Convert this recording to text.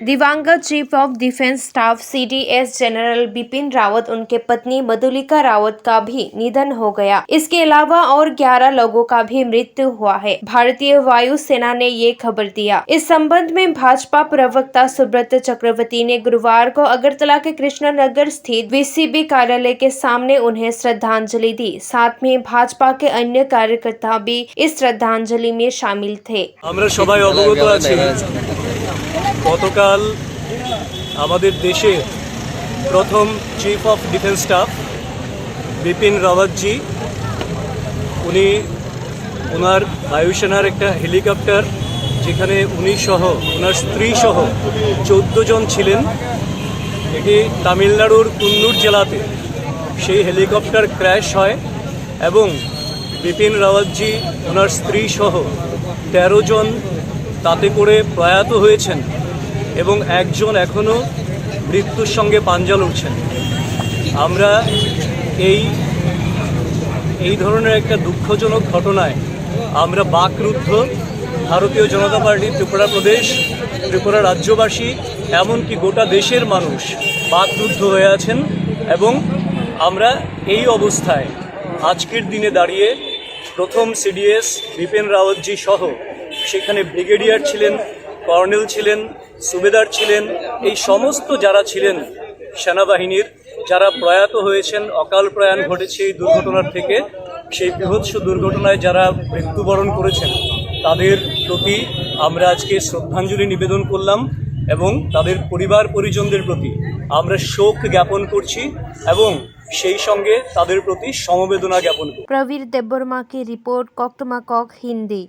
दिवंगत chief of defence staff CDS general Bipin Rawat, उनके पत्नी मधुलिका रावत का भी निधन हो गया। इसके अलावा और 11 लोगों का भी मृत्यु हुआ है। भारतीय वायु सेना ने ये खबर दिया। इस संबंध में भाजपा प्रवक्ता सुब्रत चक्रवर्ती ने गुरुवार को अगरतला के कृष्णनगर स्थित VCB कार्यालय के सामने उन्हें श्रद्धांजलि दी। साथ में भाजपा के अन्य कार्यकर्ता भी इस श्रद्धांजलि में शामिल थे। গতকাল আমাদের দেশে প্রথম chief of defence staff Bipin রাওয়াতজি উনি ওনার বায়ুসেনার একটা হেলিকপ্টার যেখানে উনি সহ ওনার স্ত্রী সহ 14 জন ছিলেন, এটি তামিলনাড়ুর কুন্নুর জেলাতে সেই হেলিকপ্টার ক্র্যাশ হয় এবং বিপিন রাওয়াতজি ওনার স্ত্রী সহ 13 জন তাতে করে প্রয়াত হয়েছেন এবং একজন এখনও মৃত্যুর সঙ্গে পাঞ্জা লড়ছেন। আমরা এই ধরনের একটা দুঃখজনক ঘটনায় আমরা বাকরুদ্ধ। ভারতীয় জনতা পার্টি ত্রিপুরা প্রদেশ, ত্রিপুরা রাজ্যবাসী, এমনকি গোটা দেশের মানুষ বাকরুদ্ধ হয়ে আছেন এবং আমরা এই অবস্থায় আজকের দিনে দাঁড়িয়ে প্রথম CDS বিপিন রাওয়াতজি সহ সেখানে ব্রিগেডিয়ার ছিলেন, কর্নেল ছিলেন, সুবেদার ছিলেন, এই সমস্ত যারা ছিলেন সেনাবাহিনীর, যারা প্রয়াত হয়েছেন, অকাল প্রয়াণ ঘটেছে এই দুর্ঘটনার থেকে, সেই বৃহৎস দুর্ঘটনায় যারা মৃত্যুবরণ করেছেন তাদের প্রতি আমরা আজকে শ্রদ্ধাঞ্জলি নিবেদন করলাম এবং তাদের পরিবার পরিজনদের প্রতি আমরা শোক জ্ঞাপন করছি এবং সেই সঙ্গে তাদের প্রতি সমবেদনা জ্ঞাপন করছি। प्रवीर देबबर्मा की रिपोर्ट, कोकटमा कोक, हिंदी।